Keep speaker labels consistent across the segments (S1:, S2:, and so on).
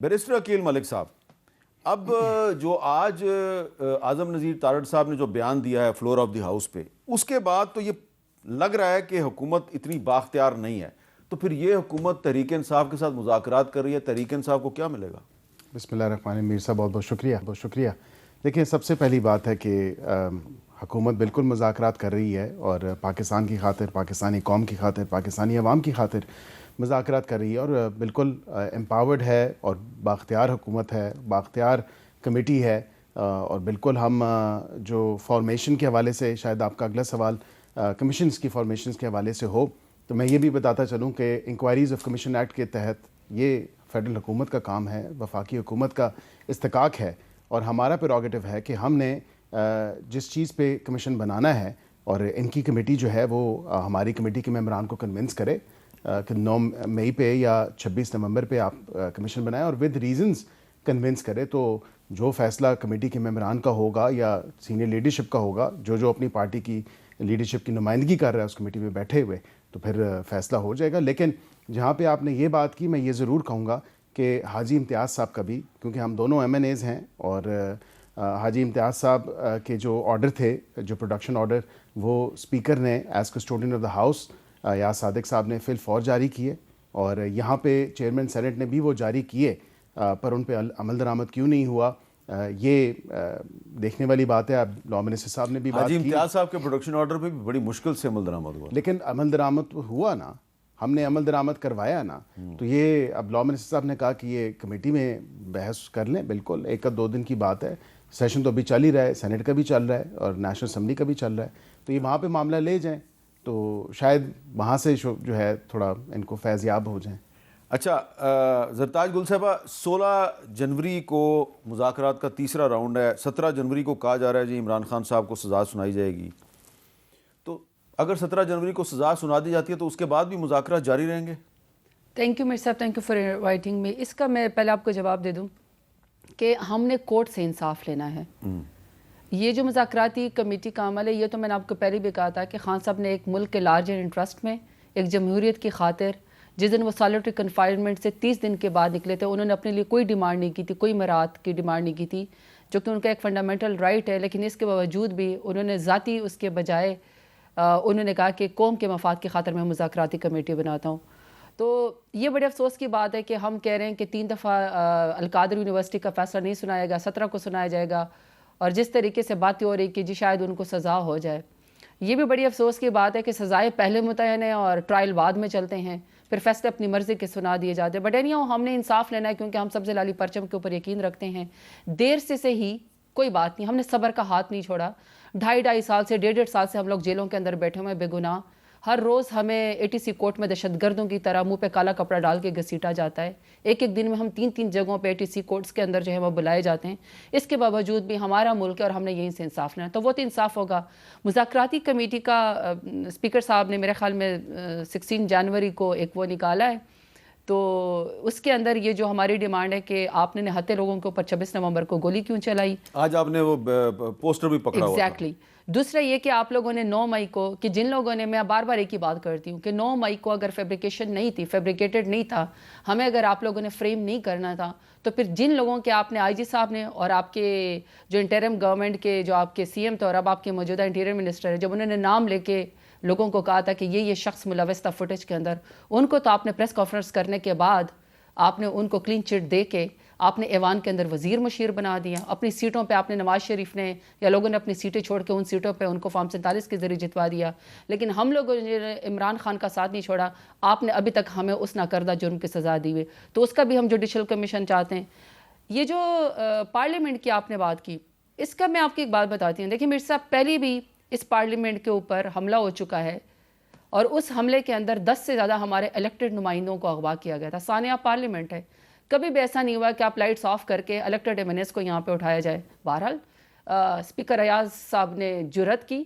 S1: Barrister Aqeel ملک صاحب، اب جو آج اعظم نذیر تارڑ صاحب نے جو بیان دیا ہے فلور آف دی ہاؤس پہ، اس کے بعد تو یہ لگ رہا ہے کہ حکومت اتنی بااختیار نہیں ہے، تو پھر یہ حکومت تحریک انصاف کے ساتھ مذاکرات کر رہی ہے، تحریک انصاف کو کیا ملے گا؟
S2: بسم اللہ الرحمن الرحیم. میر صاحب بہت شکریہ. دیکھیں، سب سے پہلی بات ہے کہ حکومت بالکل مذاکرات کر رہی ہے اور پاکستان کی خاطر، پاکستانی قوم کی خاطر، پاکستانی عوام کی خاطر مذاکرات کر رہی ہے اور بالکل امپاورڈ ہے اور بااختیار حکومت ہے، بااختیار کمیٹی ہے. اور بالکل ہم جو فارمیشن کے حوالے سے، شاید آپ کا اگلا سوال کمیشنز کی فارمیشنز کے حوالے سے ہو، تو میں یہ بھی بتاتا چلوں کہ انکوائریز آف کمیشن ایکٹ کے تحت یہ فیڈرل حکومت کا کام ہے، وفاقی حکومت کا استحقاق ہے اور ہمارا پریروگیٹو ہے کہ ہم نے جس چیز پہ کمیشن بنانا ہے، اور ان کی کمیٹی جو ہے وہ ہماری کمیٹی کے ممبران کو کنونس کرے کہ 9 مئی پہ یا 26 نومبر پہ آپ کمیشن بنائیں، اور ود ریزنز کنونس کرے. تو جو فیصلہ کمیٹی کے ممبران کا ہوگا یا سینئر لیڈرشپ کا ہوگا، جو اپنی پارٹی کی لیڈرشپ کی نمائندگی کر رہا ہے اس کمیٹی میں بیٹھے ہوئے، تو پھر فیصلہ ہو جائے گا. لیکن جہاں پہ آپ نے یہ بات کی، میں یہ ضرور کہوں گا کہ حاجی امتیاز صاحب کا بھی، کیونکہ ہم دونوں ایم این ایز ہیں، اور حاجی امتیاز صاحب کے جو آرڈر تھے، جو پروڈکشن آرڈر، وہ اسپیکر نے as custodian of the house Ayaz Sadiq صاحب نے فی الفور جاری کیے، اور یہاں پہ چیئرمین سینٹ نے بھی وہ جاری کیے، پر ان پہ عمل درآمد کیوں نہیں ہوا، یہ دیکھنے والی بات ہے. اب لاء منسٹر صاحب نے بھی بات کی.
S1: حاجی امتیاز صاحب کے پروڈکشن آرڈر پہ بھی بڑی مشکل سے عمل درآمد ہوا،
S2: لیکن عمل درآمد ہوا نا، ہم نے عمل درآمد کروایا نا. تو یہ اب لاء منسٹر صاحب نے کہا کہ یہ کمیٹی میں بحث کر لیں، بالکل 1-2 دن کی بات ہے. سیشن تو ابھی چل ہی رہا ہے، سینٹ کا بھی چل رہا ہے اور نیشنل اسمبلی کا بھی چل رہا ہے، تو یہ وہاں پہ معاملہ لے جائیں تو شاید وہاں سے جو ہے تھوڑا ان کو فیض یاب ہو جائیں.
S1: اچھا، زرتاج گل صاحبہ، 16 جنوری کو مذاکرات کا تیسرا راؤنڈ ہے. 17 جنوری کو کہا جا رہا ہے جی عمران خان صاحب کو سزا سنائی جائے گی. تو اگر 17 جنوری کو سزا سنا دی جاتی ہے تو اس کے بعد بھی مذاکرات جاری رہیں گے؟
S3: تھینک یو میر صاحب، thank you for inviting me. اس کا میں پہلے آپ کو جواب دے دوں کہ ہم نے کورٹ سے انصاف لینا ہے. یہ جو مذاکراتی کمیٹی کا عمل ہے، یہ تو میں نے آپ کو پہلے بھی کہا تھا کہ خان صاحب نے ایک ملک کے لارجر انٹرسٹ میں، ایک جمہوریت کی خاطر، جس دن وہ سالٹری کنفائنمنٹ سے 30 دن کے بعد نکلے تھے، انہوں نے اپنے لیے کوئی ڈیمانڈ نہیں کی تھی، کوئی مراعات کی ڈیمانڈ نہیں کی تھی، جو کہ ان کا ایک فنڈامنٹل رائٹ ہے. لیکن اس کے باوجود بھی انہوں نے ذاتی اس کے بجائے انہوں نے کہا کہ قوم کے مفاد کی خاطر میں مذاکراتی کمیٹی بناتا ہوں. تو یہ بڑے افسوس کی بات ہے کہ ہم کہہ رہے ہیں کہ 3 دفعہ القادر یونیورسٹی کا فیصلہ نہیں سنایا گا، 17 کو سنایا جائے گا، اور جس طریقے سے باتیں ہو رہی کہ جی شاید ان کو سزا ہو جائے. یہ بھی بڑی افسوس کی بات ہے کہ سزائیں پہلے متعین ہیں اور ٹرائل بعد میں چلتے ہیں، پھر فیصلے اپنی مرضی کے سنا دیے جاتے ہیں. بٹ اینی ہاؤ، ہم نے انصاف لینا ہے کیونکہ ہم سبز لالی پرچم کے اوپر یقین رکھتے ہیں. دیر سے ہی کوئی بات نہیں، ہم نے صبر کا ہاتھ نہیں چھوڑا. 2.5 سال سے 1.5 سال سے ہم لوگ جیلوں کے اندر بیٹھے ہوئے بے گناہ. ہر روز ہمیں ATC کورٹ میں دہشت گردوں کی طرح منہ پہ کالا کپڑا ڈال کے گھسیٹا جاتا ہے. ایک دن میں ہم 3 جگہوں پہ ATC کورٹس کے اندر جو ہے وہ بلائے جاتے ہیں. اس کے باوجود بھی ہمارا ملک ہے اور ہم نے یہیں سے انصاف لینا، تو وہ تو انصاف ہوگا. مذاکراتی کمیٹی کا اسپیکر صاحب نے میرے خیال میں 16 جنوری کو ایک وہ نکالا ہے، تو اس کے اندر یہ جو ہماری ڈیمانڈ ہے کہ آپ نے نہتے لوگوں کے اوپر 26 نومبر کو گولی کیوں چلائی.
S1: آج آپ نے وہ پوسٹر بھی پکڑا ہوا تھا.
S3: ایگزیکٹلی. دوسرا یہ کہ آپ لوگوں نے 9 مئی کو، کہ جن لوگوں نے، میں بار بار ایک ہی بات کرتی ہوں کہ 9 مئی کو اگر فیبریکیشن نہیں تھی، فیبریکیٹڈ نہیں تھا، ہمیں اگر آپ لوگوں نے فریم نہیں کرنا تھا، تو پھر جن لوگوں کے آپ نے IG صاحب نے اور آپ کے جو انٹرم گورنمنٹ کے جو آپ کے CM تھے اور اب آپ کے موجودہ انٹیریئر منسٹر ہے، جب انہوں نے نام لے کے لوگوں کو کہا تھا کہ یہ شخص ملوث تھا فوٹیج کے اندر، ان کو تو آپ نے پریس کانفرنس کرنے کے بعد آپ نے ان کو کلین چٹ دے کے آپ نے ایوان کے اندر وزیر مشیر بنا دیا. اپنی سیٹوں پہ آپ نے نواز شریف نے یا لوگوں نے اپنی سیٹیں چھوڑ کے ان سیٹوں پہ ان کو فارم 47 کے ذریعے جتوا دیا. لیکن ہم لوگوں نے عمران خان کا ساتھ نہیں چھوڑا. آپ نے ابھی تک ہمیں اس ناکردہ جرم کی سزا دی ہوئی، تو اس کا بھی ہم جوڈیشل کمیشن چاہتے ہیں. یہ جو پارلیمنٹ کی آپ نے بات کی، اس کا میں آپ کی ایک بات بتاتی ہوں. دیکھیں میرے صاحب، پہلی بھی اس پارلیمنٹ کے اوپر حملہ ہو چکا ہے اور اس حملے کے اندر 10 سے زیادہ ہمارے الیکٹڈ نمائندوں کو اغوا کیا گیا تھا. سانحہ پارلیمنٹ ہے، کبھی بھی ایسا نہیں ہوا کہ آپ لائٹس آف کر کے الیکٹڈ MNAs کو یہاں پہ اٹھایا جائے. بہرحال اسپیکر ایاز صاحب نے جرات کی،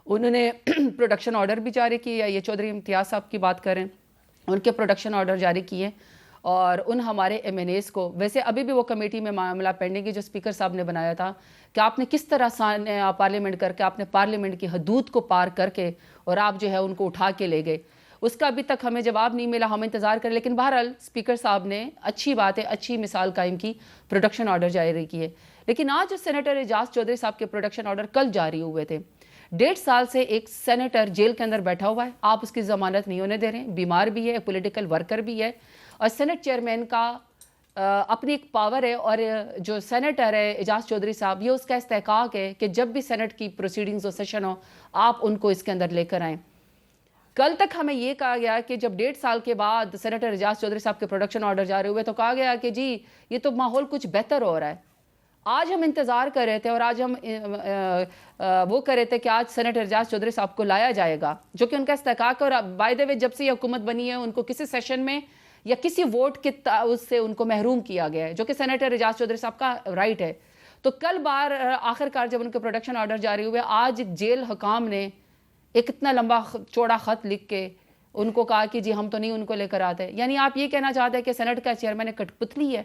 S3: انہوں نے پروڈکشن آرڈر بھی جاری کیا. یہ چودھری امتیاز صاحب کی بات کریں، ان کے پروڈکشن آرڈر جاری کیے اور ان ہمارے MNAs کو، ویسے ابھی بھی وہ کمیٹی میں معاملہ پینڈنگ ہے جو اسپیکر صاحب نے بنایا تھا کہ آپ نے کس طرح پارلیمنٹ کر کے آپ نے پارلیمنٹ کی حدود کو پار کر کے اور آپ جو ہے ان کو اٹھا کے لے گئے. اس کا ابھی تک ہمیں جواب نہیں ملا, ہم انتظار کریں. لیکن بہرحال اسپیکر صاحب نے اچھی بات ہے, اچھی مثال قائم کی, پروڈکشن آرڈر جاری کیے. لیکن آج سینیٹر اعجاز چودھری صاحب کے پروڈکشن آرڈر کل جاری ہوئے تھے. 1.5 سال سے ایک سینیٹر جیل کے اندر بیٹھا ہوا ہے, آپ اس کی ضمانت نہیں ہونے دے رہے ہیں, بیمار بھی ہے, پولیٹیکل ورکر بھی ہے, اور سینٹ چیئرمین کا اپنی ایک پاور ہے, اور جو سینیٹر ہے اعجاز چودھری صاحب, یہ اس کا استحقاق ہے کہ جب بھی سینٹ کی پروسیڈنگز ہو, سیشن ہو, آپ ان کو اس کے اندر لے کر آئیں. کل تک ہمیں یہ کہا گیا کہ جب 1.5 سال کے بعد سینیٹر اعجاز چودھری صاحب کے پروڈکشن آرڈر جاری ہوئے تو کہا گیا کہ جی یہ تو ماحول کچھ بہتر ہو رہا ہے. آج ہم انتظار کر رہے تھے, اور آج ہم وہ کر رہے تھے کہ آج سینیٹر اعجاز چودھری صاحب کو لایا جائے گا, جو کہ ان کا استحقاق ہے. اور بائی دا وے جب سے یہ حکومت بنی ہے ان کو کسی سیشن میں یا کسی ووٹ کے اس سے ان کو محروم کیا گیا ہے, جو کہ سینیٹر اعجاز چودھری صاحب کا رائٹ ہے. تو کل بار آخر کار جب ان کے پروڈکشن آرڈر جاری ہوئے, آج جیل حکام نے ایک اتنا لمبا چوڑا خط لکھ کے ان کو کہا کہ جی ہم تو نہیں ان کو لے کر آتے. یعنی آپ یہ کہنا چاہتے ہیں کہ سینٹ کا چیئرمین ایک کٹ پتلی ہے؟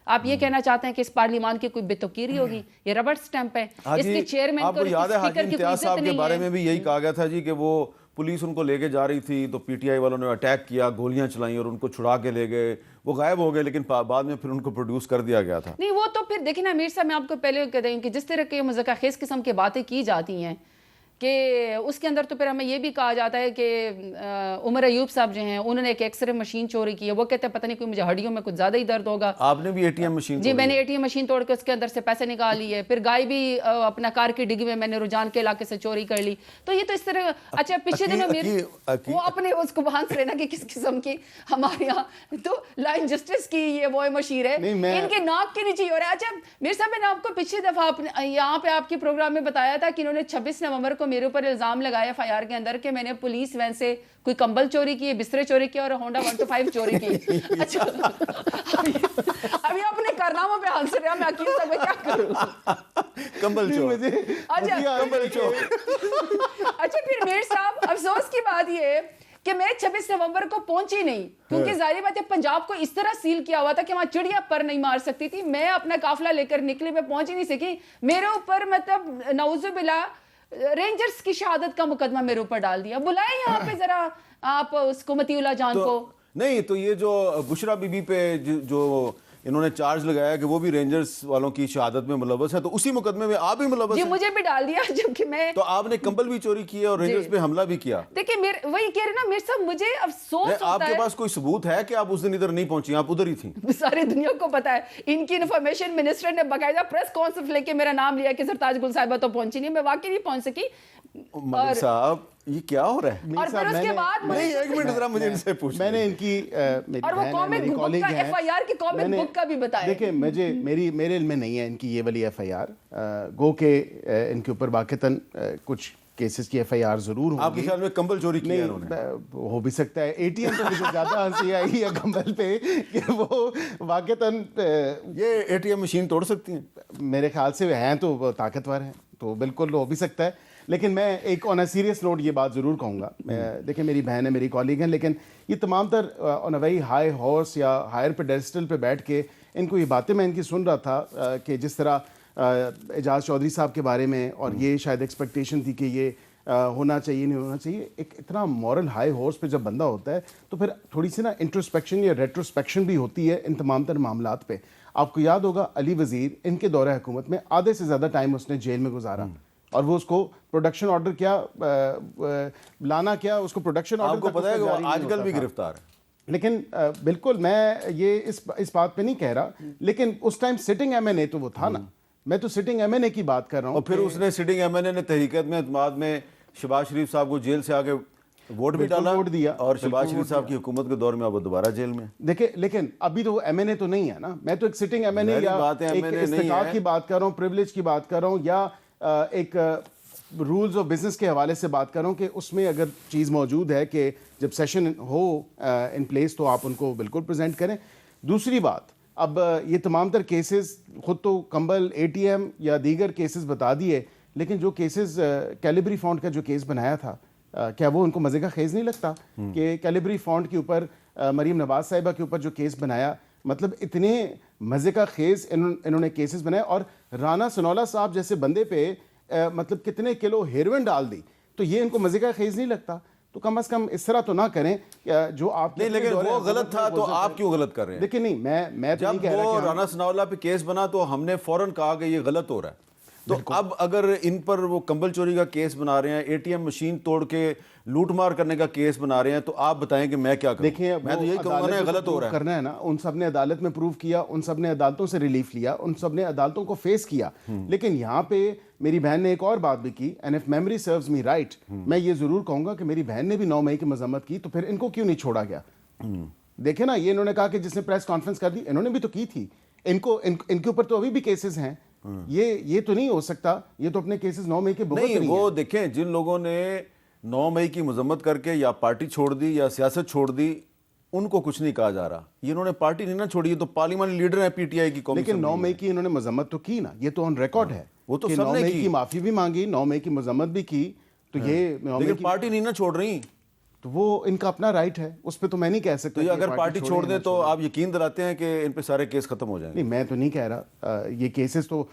S3: آپ یہ کہنا چاہتے ہیں کہ اس پارلیمان کی کوئی بے توقیری ہوگی؟ یہ ربڑ سٹیمپ ہے, اس کی چیئرمین کو, اسپیکر کی کوئی عزت
S1: صاحب کے
S3: نہیں
S1: بارے
S3: ہے.
S1: میں بھی یہی کہا گیا تھا جی کہ وہ پولیس ان کو لے کے جا رہی تھی تو پی ٹی آئی والوں نے اٹیک کیا, گولیاں چلائیں اور ان کو چھڑا کے لے گئے, وہ غائب ہو گئے, لیکن بعد میں پھر ان کو پروڈیوس کر دیا گیا تھا.
S3: نہیں وہ تو پھر دیکھیں نا امیر صاحب, میں آپ کو پہلے کہہ دیں کہ جس طرح کے مذاکرہ خیز قسم کی باتیں کی جاتی ہیں کہ اس کے اندر تو پھر ہمیں یہ بھی کہا جاتا ہے کہ عمر ایوب صاحب جو ہیں انہوں نے ایک ایکس رے مشین چوری کی ہے, وہ کہتے ہیں پتہ نہیں کوئی مجھے ہڈیوں میں کچھ زیادہ ہی درد ہوگا.
S1: آپ نے بھی اے ٹی ایم مشین؟
S3: جی میں نے اے ٹی ایم مشین توڑ کے اس کے اندر سے پیسے نکال لیے, پھر گائے بھی اپنا کار کی ڈگی میں نے رجحان کے علاقے سے چوری کر لی. تو یہ تو اس طرح. اچھا پچھلے دنوں وہ اپنے اس کو بہانس رہنا کہ کس قسم کی ہمارے یہاں تو لا انجسٹس کی یہ وہ مشیر ہے, ان کے ناک کے نیچے ہو رہا ہے. اچھا میر صاحب میں نے آپ کو پچھلی دفعہ یہاں پہ آپ کے پروگرام میں بتایا تھا کہ انہوں نے 26 نومبر کو میرے اوپر الزام لگایا ایف آئی آر کے اندر کہ میں نے پولیس وین سے کوئی کمبل چوری کی, بسترے چوری کیا اور ہونڈا 125 چوری کی. اچھا ابھی اپنے کارناموں پہ ہنس رہے ہیں, میں عقیل صاحب کیا کروں؟
S1: کمبل چور.
S3: اچھا پھر میر صاحب افسوس کی بات یہ ہے کہ میں 26 نومبر کو پہنچی نہیں, کیونکہ ظاہری بات ہے پنجاب کو اس طرح سیل کیا ہوا تھا کہ وہاں چڑیا پر نہیں مار سکتی تھی. میں اپنا قافلہ لے کر نکلی, میں پہنچ ہی نہیں سکی. میرے اوپر مطلب نعوذ باللہ رینجرز کی شہادت کا مقدمہ میرے اوپر ڈال دیا. بلائیں یہاں پہ ذرا آپ اس کو مطیع اللہ جان کو.
S1: نہیں تو یہ جو بشرا بی بی پہ جو انہوں نے چارج لگایا کہ وہ بھی رینجرز والوں کی شہادت میں ملوث ہے, تو اسی مقدمے میں آپ بھی ملوث ہیں.
S3: جی مجھے بھی ڈال دیا, جبکہ میں
S1: تو آپ نے کمبل بھی چوری کی ہے اور رینجرز پہ حملہ بھی کیا.
S3: دیکھیں وہی کہہ رہے نا میر صاحب, مجھے افسوس ہوتا ہے.
S1: آپ کے پاس کوئی ثبوت ہے کہ آپ اس دن ادھر نہیں پہنچی, آپ ادھر ہی تھیں؟
S3: ساری دنیا کو پتا ہے. ان کی انفارمیشن منسٹر نے باقاعدہ پریس کانفرنس لے کے میرا نام لیا کہ سرتاج گل صاحبہ تو پہنچی نہیں, میں واقعی نہیں پہنچ سکی.
S1: ملک صاحب یہ کیا ہو رہا ہے؟
S3: اور پھر اس کے بعد
S1: نہیں ایک منٹ ذرا مجھے ان سے پوچھ,
S2: میں نے ان کی
S3: اور وہ کامک بک کا ایف آئی آر کی کامک بک کا بھی بتایا.
S2: دیکھیں میرے علم میں نہیں ہے ان کی یہ والی ایف آئی آر, گو کہ ان کے اوپر واقعتاً کچھ کیسز کی ایف آئی آر ضرور ہوں.
S1: آپ کے خیال میں کمبل چوری کی ہے انہوں نے؟
S2: ہو بھی سکتا ہے. اے ٹی ایم تو مجھے زیادہ ہنسی آئی ہے کمبل پہ کہ وہ واقعتاً
S1: یہ اے ٹی ایم مشین توڑ سکتی ہیں.
S2: میرے خیال سے ہیں تو وہ طاقتور ہیں, تو بالکل ہو بھی سکتا ہے. لیکن میں ایک آن اے سیریس نوٹ یہ بات ضرور کہوں گا, دیکھیں میری بہن ہے, میری کالیگ ہیں, لیکن یہ تمام تر آن اے ویری ہائی ہارس یا ہائر پیڈیسٹل پہ بیٹھ کے ان کو یہ باتیں میں ان کی سن رہا تھا کہ جس طرح اعجاز چودھری صاحب کے بارے میں, اور یہ شاید ایکسپیکٹیشن تھی کہ یہ ہونا چاہیے نہیں ہونا چاہیے. ایک اتنا مورل ہائی ہارس پہ جب بندہ ہوتا ہے تو پھر تھوڑی سی نا انٹروسپیکشن یا ریٹروسپیکشن بھی ہوتی ہے ان تمام تر معاملات پہ. آپ کو یاد ہوگا علی وزیر ان کے دورہ حکومت میں آدھے سے زیادہ ٹائم اس نے جیل میں گزارا, اور وہ اس کو پروڈکشن آرڈر کیا لانا کیا اس کو پروڈکشن آرڈر.
S1: آپ کو پتہ ہے کہ وہ آج کل بھی گرفتار ہے.
S2: لیکن بالکل میں یہ اس بات پہ نہیں کہہ رہا, لیکن اس ٹائم سٹنگ ایم این اے تو وہ تھا نا, میں تو سٹنگ ایم این اے کی بات کر رہا ہوں.
S1: اور پھر اس نے سٹنگ ایم این اے نے تحریک اعتماد میں شہباز شریف صاحب کو جیل سے آگے ووٹ بھی ڈالا,
S2: ووٹ دیا,
S1: اور شہباز شریف صاحب کی حکومت کے دور میں اب دوبارہ جیل میں.
S2: دیکھیں لیکن ابھی تو وہ ایم این اے تو نہیں ہے نا, میں تو ایک سٹنگ ایم این اے یا ایک استحقاق کی بات کر رہا ہوں, پریولیج کی بات کر رہا ہوں, یا ایک رولز اور بزنس کے حوالے سے بات کر رہا ہوں کہ اس میں اگر چیز موجود ہے کہ جب سیشن ہو ان پلیس تو آپ ان کو بالکل پریزنٹ کریں. دوسری بات, اب یہ تمام تر کیسز خود تو کمبل اے ٹی ایم یا دیگر کیسز بتا دیے, لیکن جو کیسز کیلیبری فونٹ کا جو کیس بنایا تھا, کیا وہ ان کو مزے کا خیز نہیں لگتا کہ کیلیبری فونٹ کے اوپر مریم نواز صاحبہ کے اوپر جو کیس بنایا, مطلب اتنے مزے کا خیز انہوں نے کیسز بنائے, اور رانا سنولا صاحب جیسے بندے پہ مطلب کتنے کلو ہیروئن ڈال دی, تو یہ ان کو مزے کا خیز نہیں لگتا. تو کم از کم اس طرح تو نہ کریں جو آپ
S1: نہیں، لیکن وہ غلط تھا تو آپ کیوں غلط کر رہے ہیں؟
S2: دیکھیں نہیں، میں تو نہیں
S1: جب
S2: کہہ رہا
S1: وہ
S2: کہ
S1: رانا ثناء اللہ پہ کیس بنا تو ہم نے فوراً کہا کہ یہ غلط ہو رہا ہے. تو اب اگر ان پر وہ کمبل چوری کا کیس بنا رہے ہیں, اے ٹی ایم مشین توڑ کے لوٹ مار کرنے کا کیس بنا رہے ہیں, تو آپ بتائیں کہ میں کیا کروں؟
S2: دیکھیں
S1: میں تو یہی کہوں گا نا غلط ہو رہا ہے.
S2: کرنا ہے نا, ان سب نے عدالت میں پروف کیا, ان سب نے عدالتوں سے ریلیف لیا, ان سب نے عدالتوں کو فیس کیا. لیکن یہاں پہ میری بہن نے ایک اور بات بھی کی, and if memory serves me right, میں یہ ضرور کہوں گا کہ میری بہن نے بھی 9 مئی کی مذمت کی, تو پھر ان کو کیوں نہیں چھوڑا گیا؟ دیکھیں نا, یہ انہوں نے کہا کہ جس نے پریس کانفرنس کر دی, انہوں نے بھی تو کی تھی, ان کے اوپر تو ابھی بھی کیسز ہیں. یہ تو نہیں ہو سکتا, یہ تو اپنے کیسز 9 مئی کے بہت
S1: نہیں, وہ دیکھیں جن لوگوں نے 9 مئی کی مذمت کر کے یا پارٹی چھوڑ دی یا سیاست چھوڑ دی, ان کو کچھ نہیں کہا جا رہا. یہ انہوں نے پارٹی نہیں نہ چھوڑی, یہ تو پارلیمانی لیڈر ہیں پی ٹی آئی کی قومی.
S2: لیکن 9 مئی کی انہوں نے مذمت تو کی نا, یہ تو آن ریکارڈ ہے.
S1: وہ تو
S2: کہ
S1: سب
S2: 9
S1: نے
S2: مئی
S1: کی
S2: کی معافی بھی مانگی, 9 مئی کی مذمت بھی کی, تو یہ 9 مئی
S1: لیکن
S2: کی
S1: پارٹی نہیں نہ چھوڑ رہی.
S2: تو وہ ان کا اپنا رائٹ ہے, اس پہ تو میں نہیں کہہ سکتا.
S1: تو یہ اگر پارٹی چھوڑ دیں تو آپ یقین دلاتے ہیں کہ ان پہ سارے کیس ختم ہو جائیں گے؟
S2: نہیں, میں تو نہیں کہہ رہا. یہ کیسز تو